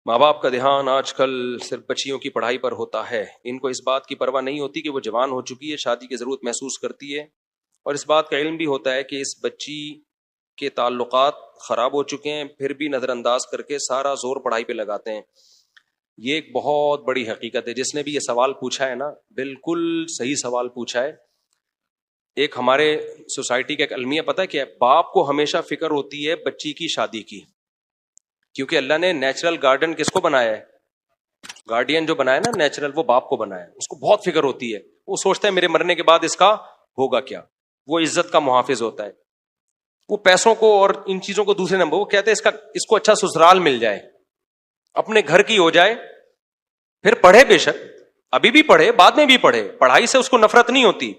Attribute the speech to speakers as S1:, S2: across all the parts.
S1: ماں باپ کا دھیان آج کل صرف بچیوں کی پڑھائی پر ہوتا ہے. ان کو اس بات کی پرواہ نہیں ہوتی کہ وہ جوان ہو چکی ہے, شادی کی ضرورت محسوس کرتی ہے, اور اس بات کا علم بھی ہوتا ہے کہ اس بچی کے تعلقات خراب ہو چکے ہیں, پھر بھی نظر انداز کر کے سارا زور پڑھائی پہ لگاتے ہیں. یہ ایک بہت بڑی حقیقت ہے. جس نے بھی یہ سوال پوچھا ہے نا, بالکل صحیح سوال پوچھا ہے. ایک ہمارے سوسائٹی کا ایک المیہ پتہ ہے کیا ہے؟ باپ کو ہمیشہ فکر ہوتی ہے بچی کی شادی کی, کیونکہ اللہ نے نیچرل گارڈن کس کو بنایا ہے؟ گارڈین جو بنایا نا نیچرل, وہ باپ کو بنایا. اس کو بہت فکر ہوتی ہے, وہ سوچتا ہے میرے مرنے کے بعد اس کا ہوگا کیا. وہ عزت کا محافظ ہوتا ہے, وہ پیسوں کو اور ان چیزوں کو دوسرے نمبر, وہ کہتے ہیں اس کو اچھا سسرال مل جائے, اپنے گھر کی ہو جائے, پھر پڑھے بے شک, ابھی بھی پڑھے, بعد میں بھی پڑھے, پڑھائی سے اس کو نفرت نہیں ہوتی,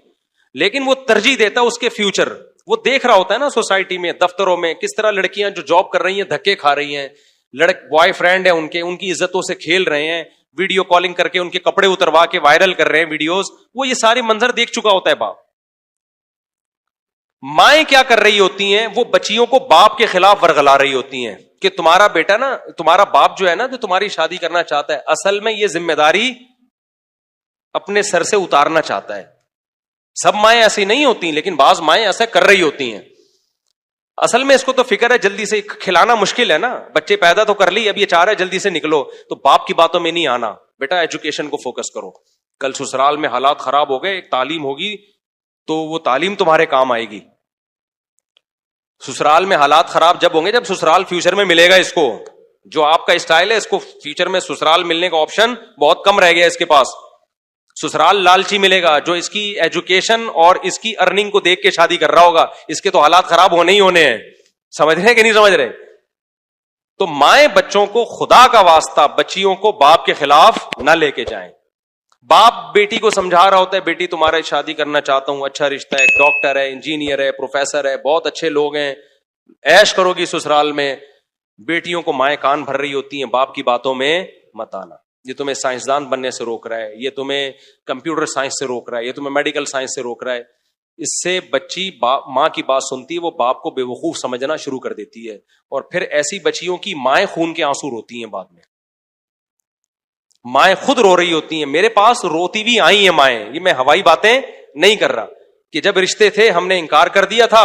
S1: لیکن وہ ترجیح دیتا اس کے فیوچر. وہ دیکھ رہا ہوتا ہے نا سوسائٹی میں, دفتروں میں, کس طرح لڑکیاں جو جاب کر رہی ہیں دھکے کھا رہی ہیں, بوائے فرینڈ ہیں ان کی عزتوں سے کھیل رہے ہیں, ویڈیو کالنگ کر کے ان کے کپڑے اتروا کے وائرل کر رہے ہیں ویڈیوز. وہ یہ سارے منظر دیکھ چکا ہوتا ہے باپ. مائیں کیا کر رہی ہوتی ہیں؟ وہ بچیوں کو باپ کے خلاف ورغلا رہی ہوتی ہیں کہ تمہارا بیٹا نا, تمہارا باپ جو ہے نا, جو تمہاری شادی کرنا چاہتا ہے, اصل میں یہ ذمہ داری اپنے سر سے اتارنا چاہتا ہے. سب مائیں ایسی نہیں ہوتی, لیکن بعض مائیں ایسا کر رہی ہوتی ہیں. اصل میں اس کو تو فکر ہے جلدی سے کھلانا مشکل ہے نا, بچے پیدا تو کر لی, اب یہ چاہ رہا ہے جلدی سے نکلو, تو باپ کی باتوں میں نہیں آنا. بیٹا ایجوکیشن کو فوکس کرو, کل سسرال میں حالات خراب ہو گئے, ایک تعلیم ہوگی تو وہ تعلیم تمہارے کام آئے گی. سسرال میں حالات خراب جب ہوں گے, جب سسرال فیوچر میں ملے گا اس کو. جو آپ کا اسٹائل ہے, اس کو فیوچر میں سسرال ملنے کا آپشن بہت کم رہ گیا اس کے پاس. سسرال لالچی ملے گا جو اس کی ایجوکیشن اور اس کی ارننگ کو دیکھ کے شادی کر رہا ہوگا. اس کے تو حالات خراب ہونے ہی ہونے ہیں. سمجھ رہے ہیں کہ نہیں سمجھ رہے؟ تو مائیں بچوں کو خدا کا واسطہ بچیوں کو باپ کے خلاف نہ لے کے جائیں. باپ بیٹی کو سمجھا رہا ہوتا ہے, بیٹی تمہارا شادی کرنا چاہتا ہوں, اچھا رشتہ ہے, ڈاکٹر ہے, انجینئر ہے, پروفیسر ہے, بہت اچھے لوگ ہیں, عیش کرو گی سسرال میں. بیٹیوں کو مائیں کان بھر رہی ہوتی ہیں, باپ کی باتوں میں مت آنا, یہ تمہیں سائنسدان بننے سے روک رہا ہے, یہ تمہیں کمپیوٹر سائنس سے روک رہا ہے, یہ تمہیں میڈیکل سائنس سے روک رہا ہے. اس سے بچی ماں کی بات سنتی ہے, وہ باپ کو بے وقوف سمجھنا شروع کر دیتی ہے, اور پھر ایسی بچیوں کی مائیں خون کے آنسو روتی ہیں. بعد میں مائیں خود رو رہی ہوتی ہیں. میرے پاس روتی بھی آئی ہیں مائیں, یہ میں ہوائی باتیں نہیں کر رہا, کہ جب رشتے تھے ہم نے انکار کر دیا تھا,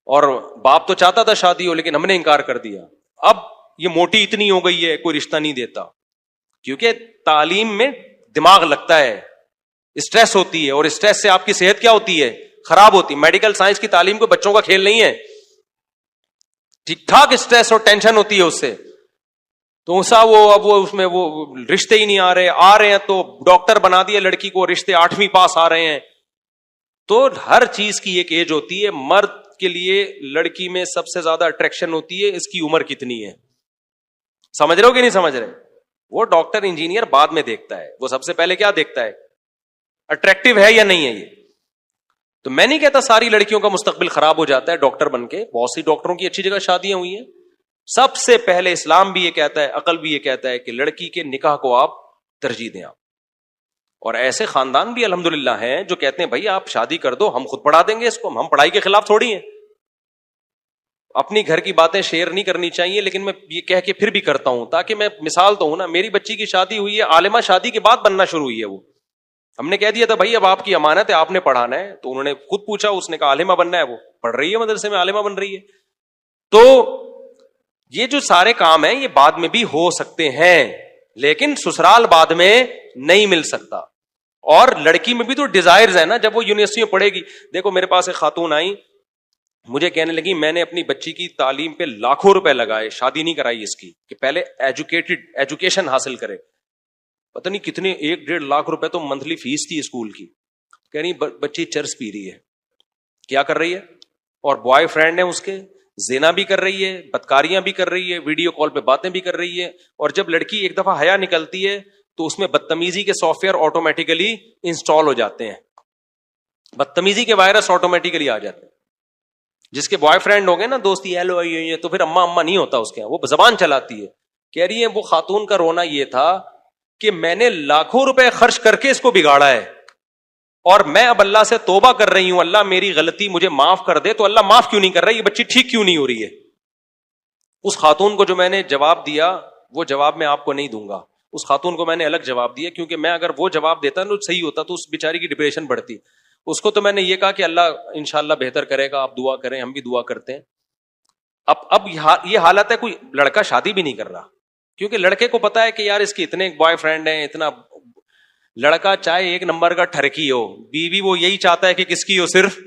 S1: اور باپ تو چاہتا تھا شادی ہو لیکن ہم نے انکار کر دیا. اب یہ موٹی اتنی ہو گئی ہے, کوئی رشتہ نہیں دیتا, کیونکہ تعلیم میں دماغ لگتا ہے, اسٹریس ہوتی ہے, اور اسٹریس سے آپ کی صحت کیا ہوتی ہے؟ خراب ہوتی ہے. میڈیکل سائنس کی تعلیم کو بچوں کا کھیل نہیں ہے. ٹھیک ٹھاک اسٹریس اور ٹینشن ہوتی ہے اس سے. تو اب وہ اس میں وہ رشتے ہی نہیں آ رہے ہیں تو ڈاکٹر بنا دیا لڑکی کو, رشتے 8ویں پاس آ رہے ہیں. تو ہر چیز کی ایک ایج ہوتی ہے. مرد کے لیے لڑکی میں سب سے زیادہ اٹریکشن ہوتی ہے اس کی عمر کتنی ہے. سمجھ رہے ہو کہ نہیں سمجھ رہے؟ وہ ڈاکٹر انجینئر بعد میں دیکھتا ہے, وہ سب سے پہلے کیا دیکھتا ہے؟ اٹریکٹیو ہے یا نہیں ہے یہ. تو میں نہیں کہتا ساری لڑکیوں کا مستقبل خراب ہو جاتا ہے ڈاکٹر بن کے, بہت سی ڈاکٹروں کی اچھی جگہ شادیاں ہوئی ہیں. سب سے پہلے اسلام بھی یہ کہتا ہے, عقل بھی یہ کہتا ہے کہ لڑکی کے نکاح کو آپ ترجیح دیں. آپ اور ایسے خاندان بھی الحمدللہ ہیں جو کہتے ہیں بھائی آپ شادی کر دو, ہم خود پڑھا دیں گے اس کو, ہم پڑھائی کے خلاف تھوڑی ہیں. اپنی گھر کی باتیں شیئر نہیں کرنی چاہیے, لیکن میں یہ کہہ کے پھر بھی کرتا ہوں تاکہ میں مثال تو ہوں نا. میری بچی کی شادی ہوئی ہے, عالمہ شادی کے بعد بننا شروع ہوئی ہے. وہ ہم نے کہہ دیا تھا بھائی اب آپ کی امانت ہے, آپ نے پڑھانا ہے. تو انہوں نے خود پوچھا, اس نے کہا عالمہ بننا ہے. وہ پڑھ رہی ہے مدرسے میں, عالمہ بن رہی ہے. تو یہ جو سارے کام ہیں یہ بعد میں بھی ہو سکتے ہیں, لیکن سسرال بعد میں نہیں مل سکتا. اور لڑکی میں بھی تو ڈیزائرز ہیں نا. جب وہ یونیورسٹی میں پڑھے گی, دیکھو میرے پاس ایک خاتون آئی, مجھے کہنے لگی میں نے اپنی بچی کی تعلیم پہ لاکھوں روپے لگائے, شادی نہیں کرائی اس کی, کہ پہلے ایجوکیشن حاصل کرے. پتہ نہیں کتنے 1-1.5 لاکھ روپے تو منتھلی فیس تھی اسکول کی. کہہ رہی بچی چرس پی رہی ہے. کیا کر رہی ہے؟ اور بوائے فرینڈ ہیں اس کے, زنا بھی کر رہی ہے, بدکاریاں بھی کر رہی ہے, ویڈیو کال پہ باتیں بھی کر رہی ہے. اور جب لڑکی ایک دفعہ حیا نکلتی ہے تو اس میں بدتمیزی کے سافٹ ویئر آٹومیٹیکلی انسٹال ہو جاتے ہیں, بدتمیزی کے وائرس آٹومیٹیکلی آ جاتے ہیں. جس کے بوائے فرینڈ ہو گئے نا, دوستی ہیلو ہے, تو پھر اما نہیں ہوتا اس کے, وہ زبان چلاتی ہے. کہہ رہی ہے وہ خاتون کا رونا یہ تھا کہ میں نے لاکھوں روپے خرچ کر کے اس کو بگاڑا ہے, اور میں اب اللہ سے توبہ کر رہی ہوں, اللہ میری غلطی مجھے معاف کر دے. تو اللہ معاف کیوں نہیں کر رہا, یہ بچی ٹھیک کیوں نہیں ہو رہی ہے؟ اس خاتون کو جو میں نے جواب دیا وہ جواب میں آپ کو نہیں دوں گا. اس خاتون کو میں نے الگ جواب دیا, کیونکہ میں اگر وہ جواب دیتا تو صحیح ہوتا تو اس بیچاری کی ڈپریشن بڑھتی. اس کو تو میں نے یہ کہا کہ اللہ انشاءاللہ بہتر کرے گا, آپ دعا کریں, ہم بھی دعا کرتے ہیں. اب یہ حالت ہے, کوئی لڑکا شادی بھی نہیں کر رہا, کیونکہ لڑکے کو پتا ہے کہ یار اس کے اتنے بوائے فرینڈ ہیں, اتنا. لڑکا چاہے ایک نمبر کا ٹھرکی ہو, بیوی وہ یہی چاہتا ہے کہ کس کی ہو, صرف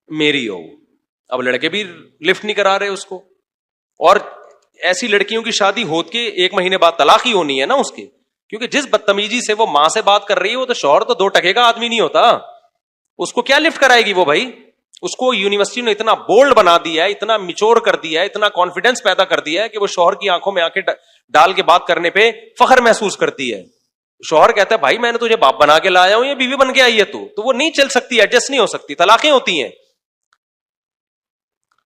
S1: میری ہو. اب لڑکے بھی لفٹ نہیں کرا رہے اس کو, اور ایسی لڑکیوں کی شادی ہوتی کے 1 مہینے بعد طلاق ہی ہونی ہے نا اس کی, کیونکہ جس بدتمیزی سے وہ ماں سے بات کر رہی ہے وہ تو شوہر تو 2 ٹکے کا آدمی نہیں ہوتا, اس کو کیا لفٹ کرائے گی وہ بھائی. اس کو یونیورسٹی نے اتنا بولڈ بنا دیا ہے, اتنا میچور کر دیا ہے, اتنا کانفیڈنس پیدا کر دیا ہے کہ وہ شوہر کی آنکھوں میں آنکھیں ڈال کے بات کرنے پہ فخر محسوس کرتی ہے. شوہر کہتا ہے بھائی میں نے تجھے باپ بنا کے لایا ہوں, یہ بیوی بن کے آئی ہے تو وہ نہیں چل سکتی, ایڈجسٹ نہیں ہو سکتی, طلاقیں ہوتی ہیں.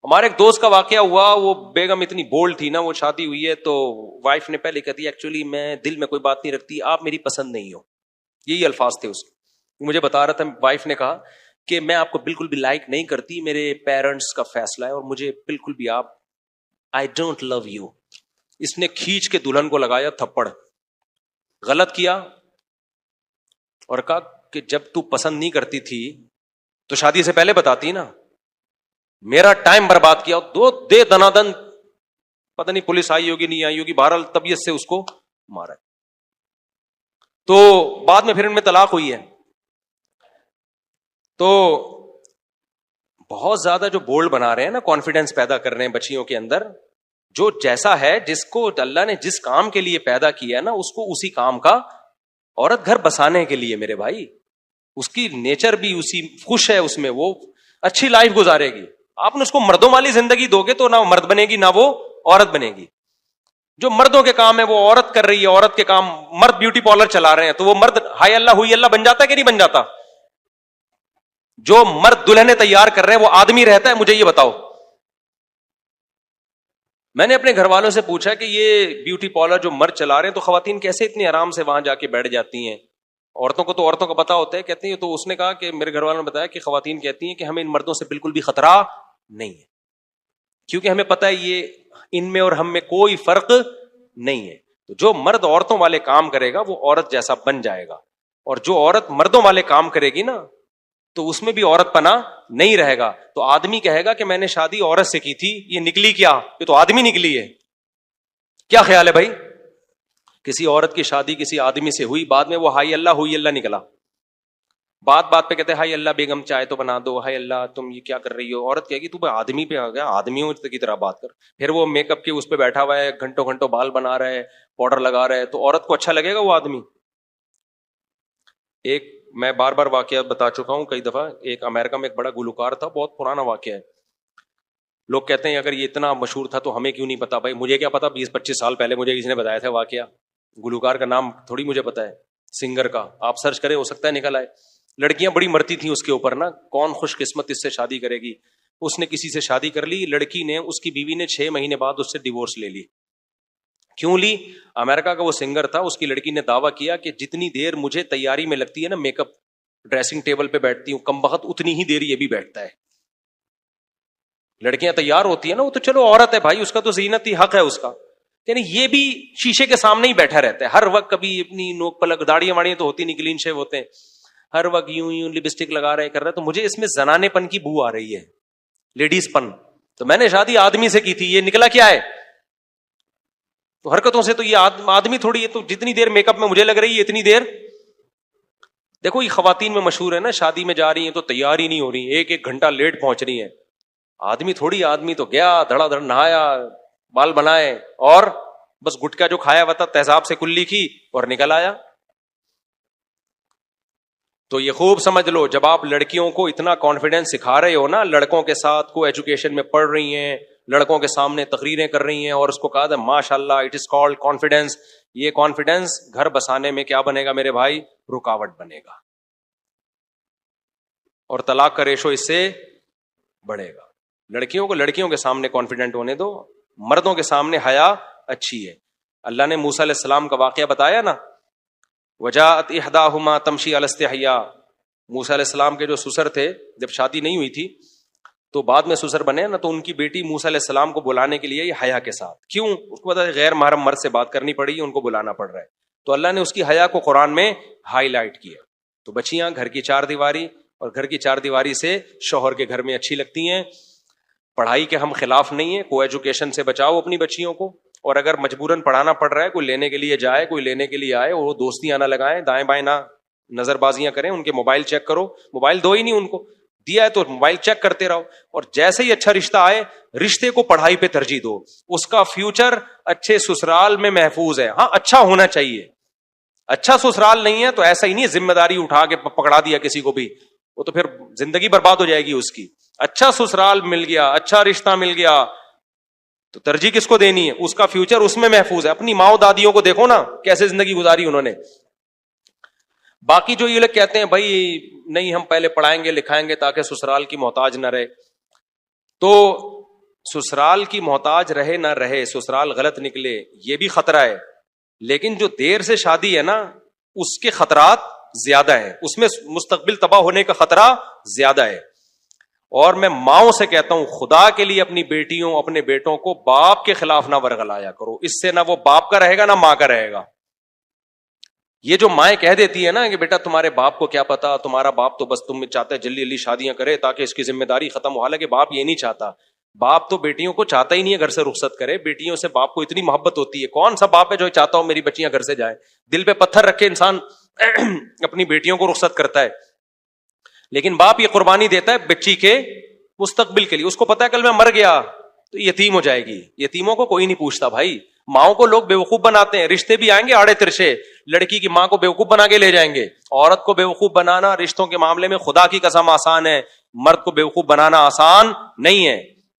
S1: ہمارے ایک دوست کا واقعہ ہوا, وہ بیگم اتنی بولڈ تھی نا, وہ شادی ہوئی ہے تو وائف نے پہلے کہہ دیا ایکچولی میں دل میں کوئی بات نہیں رکھتی, آپ میری پسند نہیں ہو, یہی الفاظ تھے اس کے. مجھے بتا رہا تھا, وائف نے کہا کہ میں آپ کو بالکل بھی لائک نہیں کرتی, میرے پیرنٹس کا فیصلہ ہے اور مجھے بالکل بھی آپ, آئی ڈونٹ لو یو. اس نے کھینچ کے دلہن کو لگایا تھپڑ, غلط کیا, اور کہا کہ جب تو پسند نہیں کرتی تھی تو شادی سے پہلے بتاتی نا, میرا ٹائم برباد کیا, دے دنادن, پتہ نہیں پولیس آئی ہوگی نہیں آئی ہوگی, بہرحال طبیعت سے اس کو مارا. تو بعد میں پھر ان میں طلاق ہوئی ہے. تو بہت زیادہ جو بولڈ بنا رہے ہیں نا, کانفیڈنس پیدا کر رہے ہیں بچیوں کے اندر, جو جیسا ہے, جس کو اللہ نے جس کام کے لیے پیدا کیا ہے نا, اس کو اسی کام کا, عورت گھر بسانے کے لیے میرے بھائی, اس کی نیچر بھی اسی خوش ہے اس میں, وہ اچھی لائف گزارے گی. آپ نے اس کو مردوں والی زندگی دو گے تو نہ مرد بنے گی نہ وہ عورت بنے گی. جو مردوں کے کام ہے وہ عورت کر رہی ہے, عورت کے کام, مرد بیوٹی پارلر چلا رہے ہیں تو وہ مرد ہائے اللہ ہوئی اللہ بن جاتا ہے کہ نہیں بن جاتا؟ جو مرد دلہنے تیار کر رہے ہیں وہ آدمی رہتا ہے؟ مجھے یہ بتاؤ. میں نے اپنے گھر والوں سے پوچھا کہ یہ بیوٹی پارلر جو مرد چلا رہے ہیں تو خواتین کیسے اتنی آرام سے وہاں جا کے بیٹھ جاتی ہیں؟ عورتوں کو تو عورتوں کا پتا ہوتا ہے, کہتی ہیں. تو اس نے کہا کہ میرے گھر والوں نے بتایا کہ خواتین کہتی ہیں کہ ہمیں ان مردوں سے بالکل بھی خطرہ نہیں ہے, کیونکہ ہمیں پتا ہے یہ ان میں اور ہم میں کوئی فرق نہیں ہے. تو جو مرد عورتوں والے کام کرے گا وہ عورت جیسا بن جائے گا, اور جو عورت مردوں والے کام کرے گی نا تو اس میں بھی عورت پنا نہیں رہے گا. تو آدمی کہے گا کہ میں نے شادی عورت سے کی تھی, یہ نکلی کیا؟ یہ تو آدمی نکلی ہے. کیا خیال ہے بھائی؟ کسی عورت کی شادی کسی آدمی سے ہوئی, بعد میں وہ ہائی اللہ ہوئی اللہ نکلا. بات بات پہ کہتے ہیں ہائی اللہ بیگم چائے تو بنا دو, ہائی اللہ تم یہ کیا کر رہی ہو. عورت کہے گی تو آدمی پہ آ گیا, آدمیوں کی طرح بات کر. پھر وہ میک اپ کے اس پہ بیٹھا ہوا ہے, گھنٹوں گھنٹوں بال بنا رہا ہے, پاؤڈر لگا رہا ہے, تو عورت کو اچھا لگے گا وہ آدمی؟ ایک میں بار بار واقعہ بتا چکا ہوں کئی دفعہ, ایک امریکہ میں ایک بڑا گلوکار تھا, بہت پرانا واقعہ ہے. لوگ کہتے ہیں اگر یہ اتنا مشہور تھا تو ہمیں کیوں نہیں پتا. بھائی مجھے کیا پتا, 20-25 سال پہلے مجھے کسی نے بتایا تھا واقعہ. گلوکار کا نام تھوڑی مجھے پتا ہے, سنگر کا آپ سرچ کریں ہو سکتا ہے نکل آئے. لڑکیاں بڑی مرتی تھیں اس کے اوپر نا, کون خوش قسمت اس سے شادی کرے گی. اس نے کسی سے شادی کر لی, لڑکی نے, اس کی بیوی نے 6 مہینے بعد اس سے ڈیورس لے لی. کیوں لی؟ امریکہ کا وہ سنگر تھا, اس کی لڑکی نے دعویٰ کیا کہ جتنی دیر مجھے تیاری میں لگتی ہے نا, میک اپ ڈریسنگ ٹیبل پہ بیٹھتی ہوں, کم بخت اتنی ہی دیر یہ بھی بیٹھتا ہے. لڑکیاں تیار ہوتی ہیں نا, وہ تو چلو عورت ہے بھائی, اس کا تو زینت ہی حق ہے اس کا, یعنی یہ بھی شیشے کے سامنے ہی بیٹھا رہتا ہے ہر وقت. کبھی اپنی نوک پلک, داڑیاں واڑیاں تو ہوتی نہیں, کلین شیو ہوتے ہیں, ہر وقت یوں لپسٹک لگا رہے کر رہے. تو مجھے اس میں زنانے پن کی بو آ رہی ہے, لیڈیز پن. تو میں نے شادی آدمی سے کی تھی, یہ نکلا کیا ہے؟ تو حرکتوں سے تو یہ آدمی تھوڑی ہے. تو جتنی دیر میک اپ میں مجھے لگ رہی ہے اتنی دیر. دیکھو یہ خواتین میں مشہور ہے نا, شادی میں جا رہی ہیں تو تیار ہی نہیں ہو رہی, 1-1 گھنٹہ لیٹ پہنچ رہی ہیں. آدمی تھوڑی, آدمی تو گیا دھڑا دھڑ نہایا, بال بنائے, اور بس گٹکا جو کھایا ہوا تھا تیزاب سے کلی کی اور نکل آیا. تو یہ خوب سمجھ لو, جب آپ لڑکیوں کو اتنا کانفیڈینس سکھا رہے ہو نا, لڑکوں کے ساتھ کو ایجوکیشن میں پڑھ رہی ہیں, لڑکوں کے سامنے تقریریں کر رہی ہیں, اور اس کو کہا تھا ماشاء اللہ اٹ از کالڈ کانفیڈینس. یہ کانفیڈینس گھر بسانے میں کیا بنے گا میرے بھائی؟ رکاوٹ بنے گا, اور طلاق کا ریشو اس سے بڑھے گا. لڑکیوں کو لڑکیوں کے سامنے کانفیڈنٹ ہونے دو, مردوں کے سامنے حیا اچھی ہے. اللہ نے موسیٰ علیہ السلام کا واقعہ بتایا نا, وجاءت احداہما تمشی علی استحیاء. موسیٰ علیہ السلام کے جو سسر تھے, جب شادی نہیں ہوئی تھی تو بعد میں سسر بنے نا، تو ان کی بیٹی موسیٰ علیہ السلام کو بلانے کے لیے یہ حیا کے ساتھ، کیوں؟ اس کو پتا ہے غیر محرم مرد سے بات کرنی پڑی ہے، ان کو بلانا پڑ رہا ہے، تو اللہ نے اس کی حیا کو قرآن میں ہائی لائٹ کیا. تو بچیاں گھر کی چار دیواری، اور گھر کی چار دیواری سے شوہر کے گھر میں اچھی لگتی ہیں. پڑھائی کے ہم خلاف نہیں ہیں، کو ایجوکیشن سے بچاؤ اپنی بچیوں کو، اور اگر مجبوراً پڑھانا پڑ رہا ہے، کوئی لینے کے لیے جائے، کوئی لینے کے لیے آئے، وہ دوستیاں نہ لگائیں، دائیں بائیں نہ نظر بازیاں کریں، ان کے موبائل چیک کرو، موبائل دو ہی نہیں ان کو، دیا ہے تو موبائل چیک کرتے رہو. اور جیسے ہی اچھا رشتہ آئے، رشتے کو پڑھائی پہ ترجیح دو، اس کا فیوچر اچھے سسرال میں محفوظ ہے. ہاں اچھا ہونا چاہیے، اچھا سسرال نہیں ہے تو ایسا ہی نہیں ذمہ داری اٹھا کے پکڑا دیا کسی کو بھی، وہ تو پھر زندگی برباد ہو جائے گی اس کی. اچھا سسرال مل گیا، اچھا رشتہ مل گیا، تو ترجیح کس کو دینی ہے؟ اس کا فیوچر اس میں محفوظ ہے. اپنی ماؤں دادیوں کو دیکھو نا کیسے زندگی گزاری انہوں نے. باقی جو یہ لوگ کہتے ہیں بھائی نہیں ہم پہلے پڑھائیں گے لکھائیں گے تاکہ سسرال کی محتاج نہ رہے، تو سسرال کی محتاج رہے نہ رہے، سسرال غلط نکلے، یہ بھی خطرہ ہے. لیکن جو دیر سے شادی ہے نا، اس کے خطرات زیادہ ہیں، اس میں مستقبل تباہ ہونے کا خطرہ زیادہ ہے. اور میں ماؤں سے کہتا ہوں خدا کے لیے اپنی بیٹیوں اپنے بیٹوں کو باپ کے خلاف نہ ورغلایا کرو، اس سے نہ وہ باپ کا رہے گا نہ ماں کا رہے گا. یہ جو مائیں کہہ دیتی ہے نا کہ بیٹا تمہارے باپ کو کیا پتا، تمہارا باپ تو بس تم چاہتا ہے جلدی جلدی شادیاں کرے تاکہ اس کی ذمہ داری ختم ہو، حالانکہ باپ یہ نہیں چاہتا. باپ تو بیٹیوں کو چاہتا ہی نہیں ہے گھر سے رخصت کرے، بیٹیوں سے باپ کو اتنی محبت ہوتی ہے. کون سا باپ ہے جو چاہتا ہو میری بچیاں گھر سے جائیں؟ دل پہ پتھر رکھ کے انسان اپنی بیٹیوں کو رخصت کرتا ہے. لیکن باپ یہ قربانی دیتا ہے بچی کے مستقبل کے لیے. اس کو پتا ہے کل میں مر گیا تو یتیم ہو جائے گی. یتیموں کو کوئی نہیں پوچھتا بھائی. ماؤں کو لوگ بیوقوف بناتے ہیں، رشتے بھی آئیں گے آڑے ترشے، لڑکی کی ماں کو بیوقوف بنا کے لے جائیں گے. عورت کو بیوقوف بنانا رشتوں کے معاملے میں خدا کی قسم آسان ہے، مرد کو بیوقوف بنانا آسان نہیں ہے.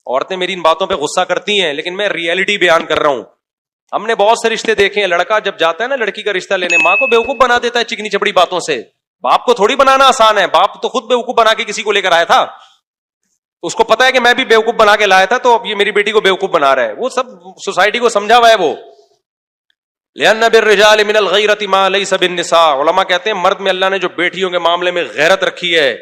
S1: عورتیں میری ان باتوں پہ غصہ کرتی ہیں لیکن میں ریئلٹی بیان کر رہا ہوں. ہم نے بہت سے رشتے دیکھے ہیں، لڑکا جب جاتا ہے نا لڑکی کا رشتہ لینے، ماں کو بیوقوف بنا دیتا ہے چکنی چپڑی باتوں سے. باپ کو تھوڑی بنانا آسان ہے، باپ تو خود بیوقوف بنا کے کسی کو لے کر آیا تھا. اس کو پتا ہے کہ میں بھی بیوقوف بنا کے لایا تھا تو اب یہ میری بیٹی کو بیوقوف بنا رہا ہے. وہ سب سوسائٹی کو سمجھا ہوا ہے. وہ لِأَنَّ بِالرِّجَالِ مِنَ الْغَيْرَةِ مَا لَيْسَ بِالنِّسَاءِ، علماء کہتے ہیں مرد میں اللہ نے جو بیٹیوں کے معاملے میں غیرت رکھی ہے،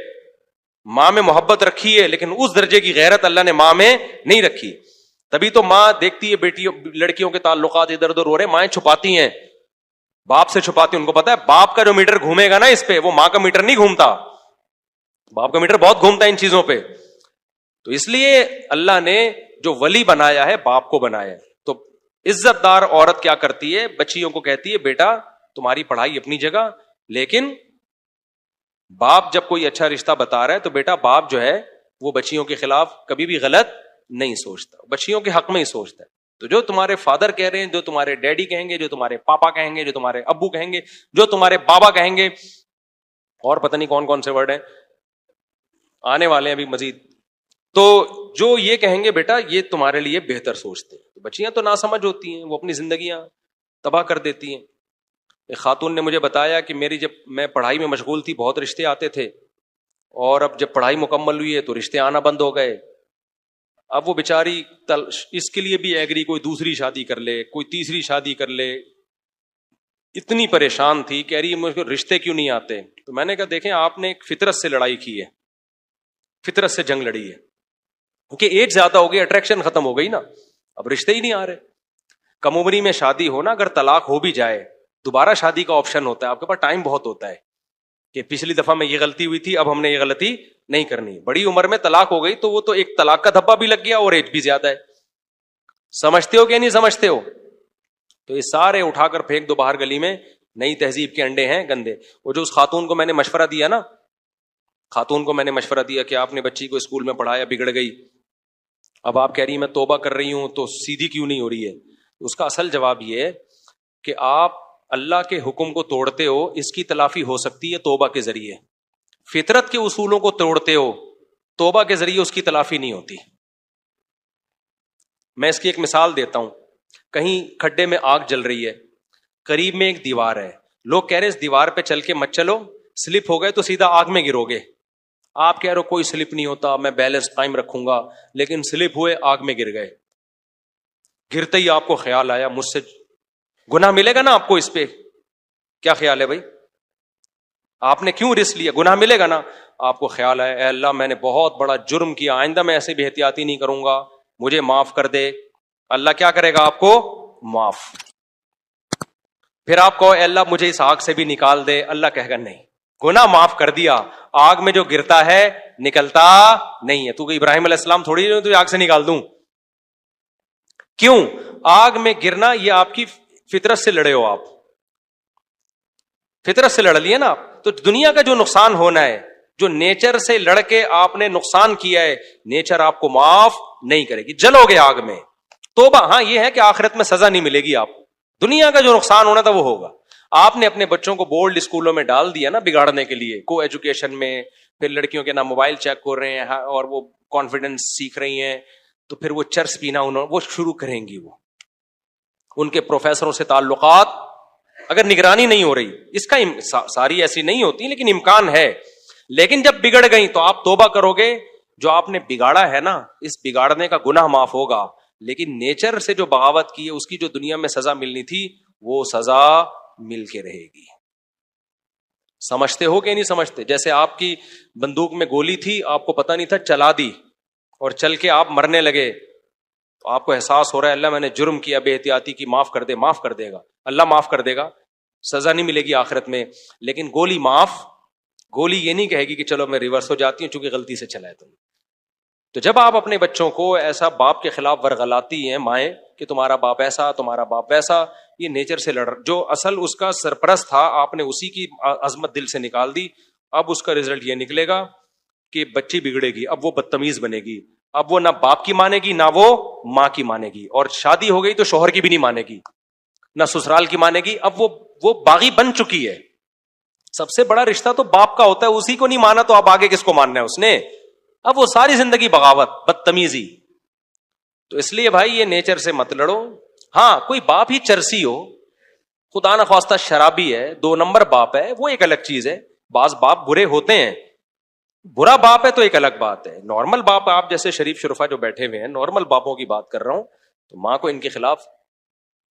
S1: ماں میں محبت رکھی ہے، لیکن اس درجے کی غیرت اللہ نے ماں میں نہیں رکھی. تبھی تو ماں دیکھتی ہے بیٹیوں لڑکیوں کے تعلقات ادھر ادھر ہو رہے، مائیں چھپاتی ہیں، باپ سے چھپاتی. ان کو پتا ہے باپ کا جو میٹر گھومے گا نا اس پہ، وہ ماں کا میٹر نہیں گھومتا. باپ کا میٹر بہت گھومتا ہے ان چیزوں پہ. تو اس لیے اللہ نے جو ولی بنایا ہے باپ کو بنایا ہے. تو عزت دار عورت کیا کرتی ہے؟ بچیوں کو کہتی ہے بیٹا تمہاری پڑھائی اپنی جگہ، لیکن باپ جب کوئی اچھا رشتہ بتا رہا ہے تو بیٹا باپ جو ہے وہ بچیوں کے خلاف کبھی بھی غلط نہیں سوچتا، بچیوں کے حق میں ہی سوچتا ہے. تو جو تمہارے فادر کہہ رہے ہیں، جو تمہارے ڈیڈی کہیں گے، جو تمہارے پاپا کہیں گے، جو تمہارے ابو کہیں گے، جو تمہارے بابا کہیں گے، اور پتہ نہیں کون کون سے ورڈ ہیں آنے والے ہیں ابھی مزید، تو جو یہ کہیں گے بیٹا یہ تمہارے لیے بہتر سوچتے ہیں. تو بچیاں تو ناسمجھ ہوتی ہیں، وہ اپنی زندگیاں تباہ کر دیتی ہیں. ایک خاتون نے مجھے بتایا کہ میری جب میں پڑھائی میں مشغول تھی بہت رشتے آتے تھے، اور اب جب پڑھائی مکمل ہوئی ہے تو رشتے آنا بند ہو گئے. اب وہ بیچاری اس کے لیے بھی ایگری کوئی دوسری شادی کر لے، کوئی تیسری شادی کر لے. اتنی پریشان تھی، کہہ رہی ہے مجھے رشتے کیوں نہیں آتے. تو میں نے کہا دیکھیں آپ نے ایک فطرت سے لڑائی کی ہے، فطرت سے جنگ لڑی ہے، کیونکہ ایج زیادہ ہو گئی، اٹریکشن ختم ہو گئی نا، اب رشتے ہی نہیں آ رہے. کم عمری میں شادی ہونا، اگر طلاق ہو بھی جائے دوبارہ شادی کا آپشن ہوتا ہے، آپ کے پاس ٹائم بہت ہوتا ہے کہ پچھلی دفعہ میں یہ غلطی ہوئی تھی اب ہم نے یہ غلطی نہیں کرنی. بڑی عمر میں طلاق ہو گئی تو وہ تو ایک طلاق کا دھبا بھی لگ گیا اور ایج بھی زیادہ ہے. سمجھتے ہو کہ نہیں سمجھتے ہو؟ تو یہ سارے اٹھا کر پھینک دو باہر گلی میں، نئی تہذیب کے انڈے ہیں گندے. وہ جو اس خاتون کو میں نے مشورہ دیا نا، خاتون کو میں نے مشورہ دیا کہ آپ نے بچی کو اسکول میں پڑھایا بگڑ گئی، اب آپ کہہ رہی ہیں میں توبہ کر رہی ہوں تو سیدھی کیوں نہیں ہو رہی ہے. اس کا اصل جواب یہ ہے کہ آپ اللہ کے حکم کو توڑتے ہو، اس کی تلافی ہو سکتی ہے توبہ کے ذریعے. فطرت کے اصولوں کو توڑتے ہو، توبہ کے ذریعے اس کی تلافی نہیں ہوتی. میں اس کی ایک مثال دیتا ہوں. کہیں کھڈے میں آگ جل رہی ہے، قریب میں ایک دیوار ہے، لوگ کہہ رہے اس دیوار پہ چل کے مت چلو، سلپ ہو گئے تو سیدھا آگ میں گرو گے. آپ کہہ رہے ہو کوئی سلپ نہیں ہوتا، میں بیلنس قائم رکھوں گا، لیکن سلپ ہوئے آگ میں گر گئے. گرتے ہی آپ کو خیال آیا مجھ سے گناہ ملے گا نا آپ کو، اس پہ کیا خیال ہے بھائی؟ آپ نے کیوں رسک لیا؟ گناہ ملے گا نا. آپ کو خیال ہے اے اللہ میں نے بہت بڑا جرم کیا, آئندہ میں ایسے بھی احتیاطی نہیں کروں گا, مجھے معاف کر دے. اللہ کیا کرے گا؟ آپ کو معاف. پھر آپ کہو اے اللہ مجھے اس آگ سے بھی نکال دے, اللہ کہے گا نہیں, گناہ معاف کر دیا, آگ میں جو گرتا ہے نکلتا نہیں ہے. تو کہ ابراہیم علیہ السلام تھوڑی تو آگ سے نکال دوں. کیوں؟ آگ میں گرنا یہ آپ کی فطرت سے لڑے ہو, آپ فطرت سے لڑ لیے نا آپ. تو دنیا کا جو نقصان ہونا ہے, جو نیچر سے لڑ کے آپ نے نقصان کیا ہے, نیچر آپ کو معاف نہیں کرے گی, جلو گے آگ میں. توبہ ہاں یہ ہے کہ آخرت میں سزا نہیں ملے گی آپ کو, دنیا کا جو نقصان ہونا تھا وہ ہوگا. آپ نے اپنے بچوں کو بورڈ اسکولوں میں ڈال دیا نا بگاڑنے کے لیے, کو ایجوکیشن میں, پھر لڑکیوں کے نام موبائل چیک کر رہے ہیں اور وہ کانفیڈنس سیکھ رہی ہیں, تو پھر وہ چرس پینا وہ شروع کریں گی. وہ ان کے پروفیسروں سے تعلقات اگر نگرانی نہیں ہو رہی, اس کا ساری ایسی نہیں ہوتی لیکن امکان ہے. لیکن جب بگڑ گئی تو آپ توبہ کرو گے, جو آپ نے بگاڑا ہے نا اس بگاڑنے کا گناہ معاف ہوگا, لیکن نیچر سے جو بغاوت کی ہے اس کی جو دنیا میں سزا ملنی تھی وہ سزا مل کے رہے گی. سمجھتے ہو کہ نہیں سمجھتے؟ جیسے آپ کی بندوق میں گولی تھی, آپ کو پتہ نہیں تھا, چلا دی اور چل کے آپ مرنے لگے, تو آپ کو احساس ہو رہا ہے اللہ میں نے جرم کیا, بے احتیاطی کی, معاف کر دے. معاف کر دے گا اللہ, معاف کر دے گا, سزا نہیں ملے گی آخرت میں. لیکن گولی معاف, گولی یہ نہیں کہے گی کہ چلو میں ریورس ہو جاتی ہوں چونکہ غلطی سے چلا ہے تم. تو جب آپ اپنے بچوں کو ایسا باپ کے خلاف ورغلاتی ہیں مائیں کہ تمہارا باپ ایسا, تمہارا باپ ویسا, یہ نیچر سے لڑ, جو اصل اس کا سرپرست تھا آپ نے اسی کی عظمت دل سے نکال دی. اب اس کا رزلٹ یہ نکلے گا کہ بچی بگڑے گی, اب وہ بدتمیز بنے گی, اب وہ نہ باپ کی مانے گی نہ وہ ماں کی مانے گی, اور شادی ہو گئی تو شوہر کی بھی نہیں مانے گی, نہ سسرال کی مانے گی. اب وہ باغی بن چکی ہے. سب سے بڑا رشتہ تو باپ کا ہوتا ہے, اسی کو نہیں مانا تو اب آگے کس کو ماننا ہے اس نے؟ اب وہ ساری زندگی بغاوت, بدتمیزی. تو اس لیے بھائی یہ نیچر سے مت لڑو. ہاں کوئی باپ ہی چرسی ہو, خدا نہ خواستہ شرابی ہے, 2 نمبر باپ ہے, وہ ایک الگ چیز ہے. بعض باپ برے ہوتے ہیں, برا باپ ہے تو ایک الگ بات ہے. نارمل باپ, آپ جیسے شریف شرفا جو بیٹھے ہوئے ہیں, نارمل باپوں کی بات کر رہا ہوں. تو ماں کو ان کے خلاف,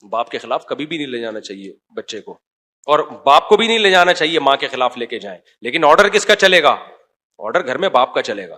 S1: باپ کے خلاف کبھی بھی نہیں لے جانا چاہیے بچے کو, اور باپ کو بھی نہیں لے جانا چاہیے ماں کے خلاف لے کے جائیں. لیکن آرڈر کس کا چلے گا؟ آرڈر گھر میں باپ کا چلے گا.